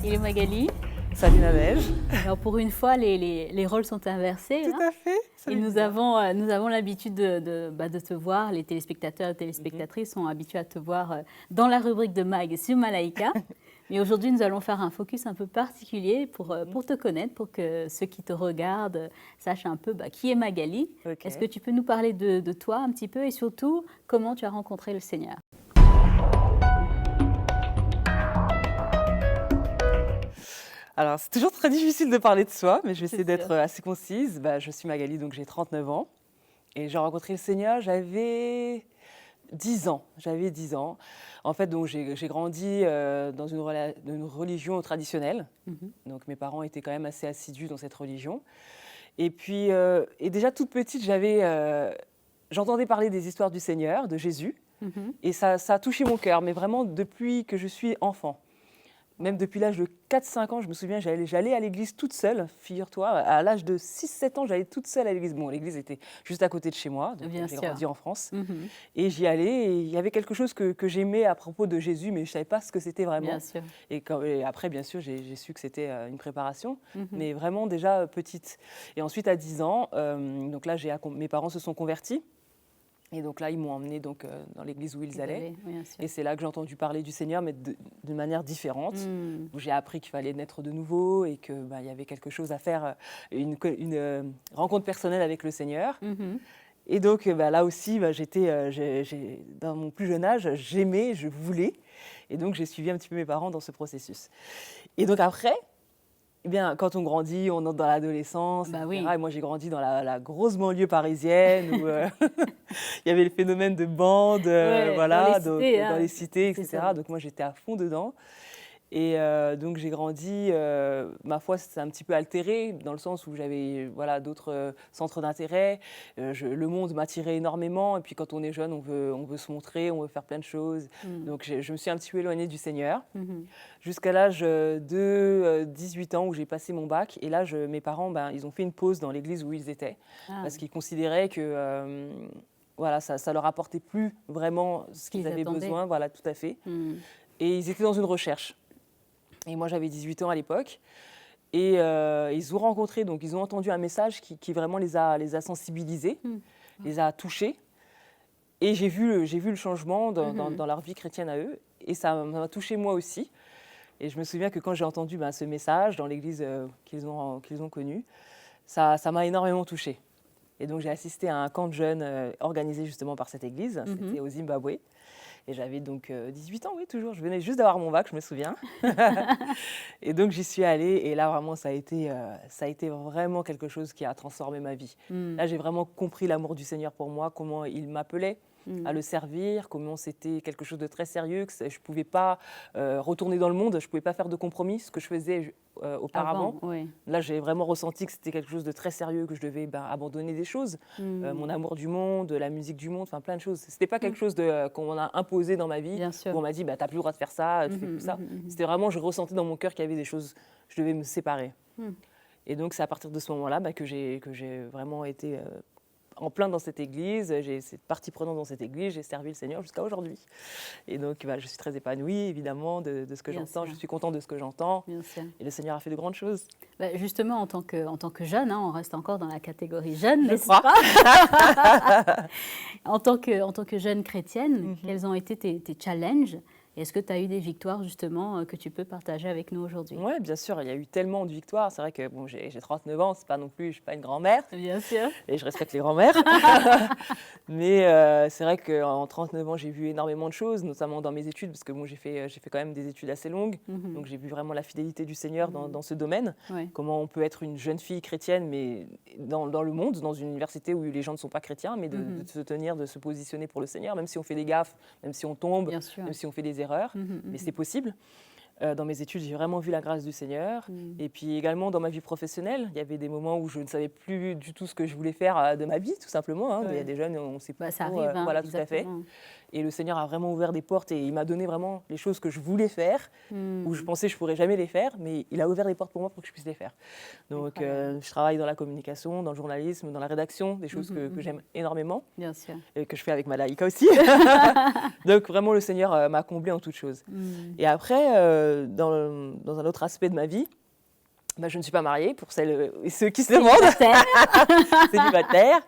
Il est Magali. Salut Nadège. Alors pour une fois, les rôles sont inversés. Tout à fait. Et nous avons l'habitude de te voir, les téléspectateurs et téléspectatrices sont habitués à te voir dans la rubrique de Mag sur Malaika. Mais aujourd'hui, nous allons faire un focus un peu particulier pour te connaître, pour que ceux qui te regardent sachent un peu qui est Magali. Okay. Est-ce que tu peux nous parler de toi un petit peu et surtout comment tu as rencontré le Seigneur? Alors, c'est toujours très difficile de parler de soi, mais je vais essayer d'être assez concise. Je suis Magali, donc j'ai 39 ans. Et j'ai rencontré le Seigneur, j'avais 10 ans. En fait, donc, j'ai grandi dans une religion traditionnelle. Donc, mes parents étaient quand même assez assidus dans cette religion. Et puis, et déjà toute petite, j'entendais parler des histoires du Seigneur, de Jésus. Et ça a touché mon cœur, mais vraiment depuis que je suis enfant. Même depuis l'âge de 4-5 ans, je me souviens, j'allais à l'église toute seule, figure-toi. À l'âge de 6-7 ans, j'allais toute seule à l'église. Bon, l'église était juste à côté de chez moi, donc j'ai grandi en France. Et j'y allais, et il y avait quelque chose que j'aimais à propos de Jésus, mais je ne savais pas ce que c'était vraiment. Bien sûr. Et après, bien sûr, j'ai su que c'était une préparation, mais vraiment déjà petite. Et ensuite, à 10 ans, donc là, mes parents se sont convertis. Et donc là, ils m'ont emmenée dans l'église où ils allaient. Et c'est là que j'ai entendu parler du Seigneur, mais d'une manière différente. Où j'ai appris qu'il fallait naître de nouveau et qu'il y avait quelque chose à faire, une rencontre personnelle avec le Seigneur. Et donc là aussi, dans mon plus jeune âge, j'aimais, je voulais. Et donc j'ai suivi un petit peu mes parents dans ce processus. Et donc après, eh bien, quand on grandit, on entre dans l'adolescence, etc. Oui. Et moi, j'ai grandi dans la grosse banlieue parisienne où il y avait le phénomène de bandes, dans les cités, etc. Donc moi, j'étais à fond dedans. Et donc j'ai grandi, ma foi c'est un petit peu altéré dans le sens où j'avais d'autres centres d'intérêt. Le monde m'attirait énormément et puis quand on est jeune, on veut se montrer, on veut faire plein de choses. Donc je me suis un petit peu éloignée du Seigneur jusqu'à l'âge de 18 ans où j'ai passé mon bac. Et là, mes parents, ils ont fait une pause dans l'église où ils étaient parce qu'ils considéraient que ça leur apportait plus vraiment ce qu'ils avaient besoin. Voilà, tout à fait. Et ils étaient dans une recherche. Et moi, j'avais 18 ans à l'époque. Et ils ont rencontré, donc ils ont entendu un message qui vraiment les a sensibilisés, les a touchés. Et j'ai vu le changement dans leur vie chrétienne à eux. Et ça m'a touchée moi aussi. Et je me souviens que quand j'ai entendu ce message dans l'église qu'ils ont connue, ça m'a énormément touchée. Et donc j'ai assisté à un camp de jeunes organisé justement par cette église. C'était au Zimbabwe. Et j'avais donc 18 ans, oui, toujours. Je venais juste d'avoir mon bac, je me souviens. Et donc, j'y suis allée. Et là, vraiment, ça a été vraiment quelque chose qui a transformé ma vie. Là, j'ai vraiment compris l'amour du Seigneur pour moi, comment il m'appelait à le servir, comment c'était quelque chose de très sérieux, que je ne pouvais pas retourner dans le monde, je ne pouvais pas faire de compromis, ce que je faisais auparavant. Là, j'ai vraiment ressenti que c'était quelque chose de très sérieux, que je devais abandonner des choses, mon amour du monde, la musique du monde, enfin plein de choses. Ce n'était pas quelque chose qu'on m'a imposé dans ma vie, où on m'a dit, tu n'as plus le droit de faire ça, tu fais plus ça. C'était vraiment, je ressentais dans mon cœur qu'il y avait des choses, je devais me séparer. Et donc, c'est à partir de ce moment-là que j'ai vraiment été en plein dans cette église, j'ai cette partie prenante dans cette église, j'ai servi le Seigneur jusqu'à aujourd'hui. Et donc, je suis très épanouie, évidemment, de ce que j'entends. Je suis contente de ce que j'entends. Et le Seigneur a fait de grandes choses. Justement, en tant que jeune, on reste encore dans la catégorie jeune, n'est-ce pas? En tant que jeune chrétienne, quels ont été tes challenges? Est-ce que tu as eu des victoires, justement, que tu peux partager avec nous aujourd'hui? Oui, bien sûr, il y a eu tellement de victoires. C'est vrai que j'ai 39 ans, c'est pas non plus, je ne suis pas une grand-mère. Bien sûr. Et je respecte les grands-mères. Mais c'est vrai qu'en 39 ans, j'ai vu énormément de choses, notamment dans mes études, parce que j'ai fait quand même des études assez longues. Donc j'ai vu vraiment la fidélité du Seigneur dans ce domaine. Comment on peut être une jeune fille chrétienne, mais dans le monde, dans une université où les gens ne sont pas chrétiens, mais de se tenir, de se positionner pour le Seigneur, même si on fait des gaffes, même si on tombe, même si on fait des erreurs, mais c'est possible. Dans mes études, j'ai vraiment vu la grâce du Seigneur. Et puis également dans ma vie professionnelle, il y avait des moments où je ne savais plus du tout ce que je voulais faire de ma vie, tout simplement. Il y a des jeunes, on ne sait pas ça trop. Arrive, voilà, exactement. Tout à fait. Et le Seigneur a vraiment ouvert des portes et il m'a donné vraiment les choses que je voulais faire, où je pensais que je ne pourrais jamais les faire, mais il a ouvert des portes pour moi pour que je puisse les faire. Donc je travaille dans la communication, dans le journalisme, dans la rédaction, des choses que j'aime énormément. Bien sûr. Et que je fais avec Malaika aussi. Donc vraiment le Seigneur m'a comblée en toutes choses. Et après, dans un autre aspect de ma vie, je ne suis pas mariée, pour celles et ceux qui se demandent. Célibataire.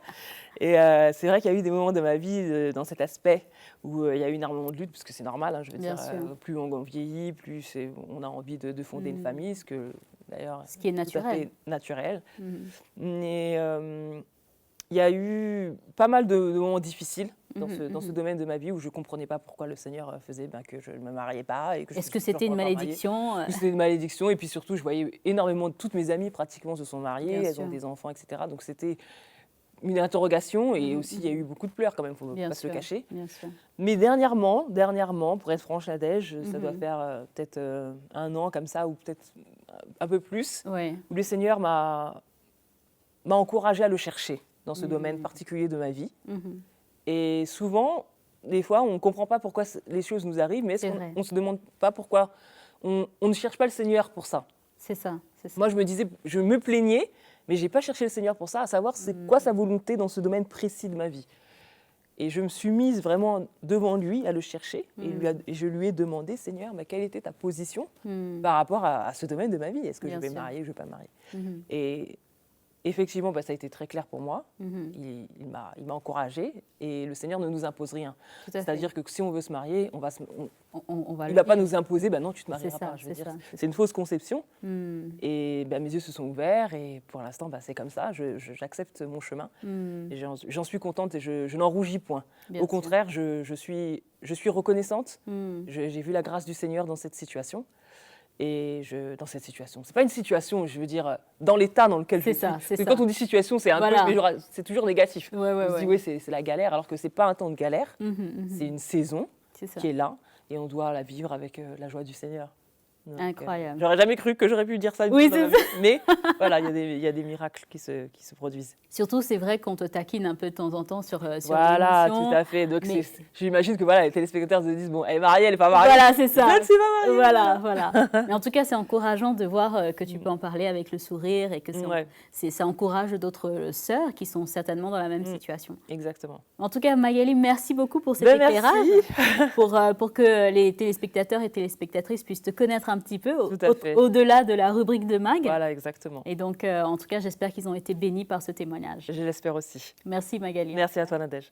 Et c'est vrai qu'il y a eu des moments de ma vie dans cet aspect où il y a eu énormément de lutte, parce que c'est normal, je veux dire, plus on vieillit, plus on a envie de fonder une famille, ce qui est naturel. Tout à fait naturel. Mais il y a eu pas mal de moments difficiles dans ce domaine de ma vie où je ne comprenais pas pourquoi le Seigneur faisait que je ne me mariais pas. Est-ce que c'était une malédiction? C'était une malédiction. Et puis surtout, je voyais énormément de toutes mes amies pratiquement se sont mariées, elles ont des enfants, etc. Donc c'était une interrogation et aussi il y a eu beaucoup de pleurs quand même, il ne faut pas se le cacher. Mais dernièrement, pour être franche, Nadège, ça doit faire peut-être 1 an comme ça ou peut-être un peu plus, où le Seigneur m'a encouragée à le chercher dans ce domaine particulier de ma vie. Et souvent, des fois, on ne comprend pas pourquoi les choses nous arrivent, mais on ne se demande pas pourquoi on ne cherche pas le Seigneur pour ça. C'est ça. Moi, je me disais, je me plaignais, mais je n'ai pas cherché le Seigneur pour ça, à savoir c'est quoi sa volonté dans ce domaine précis de ma vie. Et je me suis mise vraiment devant lui à le chercher et je lui ai demandé, Seigneur, quelle était ta position par rapport à ce domaine de ma vie? Est-ce que je vais me marier ou je ne vais pas me marier? Et effectivement, ça a été très clair pour moi. Il m'a encouragée et le Seigneur ne nous impose rien. C'est-à-dire que si on veut se marier, il ne va pas nous imposer, non, tu ne te marieras pas. Je veux dire, c'est une fausse conception. Et mes yeux se sont ouverts et pour l'instant, c'est comme ça. J'accepte mon chemin et j'en suis contente et je n'en rougis point. Au contraire, je suis reconnaissante. J'ai vu la grâce du Seigneur dans cette situation. Et dans cette situation, c'est pas une situation, je veux dire, dans l'état dans lequel je suis. Parce que quand on dit situation, c'est c'est toujours négatif. On se dit, oui, c'est la galère, alors que c'est pas un temps de galère, c'est une saison qui est là, et on doit la vivre avec la joie du Seigneur. Donc, incroyable. J'aurais jamais cru que j'aurais pu dire ça. Oui, c'est ça. Mais voilà, il y a des miracles qui se produisent. Surtout, c'est vrai qu'on te taquine un peu de temps en temps sur voilà, l'émission. Tout à fait. Donc, j'imagine que les téléspectateurs se disent, elle est mariée, elle n'est pas mariée. Voilà, c'est ça. Je ne suis pas mariée. Voilà. Mais en tout cas, c'est encourageant de voir que tu peux en parler avec le sourire et que ça encourage d'autres sœurs qui sont certainement dans la même situation. Exactement. En tout cas, Magali, merci beaucoup pour cet éclairage, pour que les téléspectateurs et téléspectatrices puissent te connaître un petit peu au-delà de la rubrique de Mag. Voilà, exactement. Et donc, en tout cas, j'espère qu'ils ont été bénis par ce témoignage. Je l'espère aussi. Merci Magali. Merci à toi Nadège.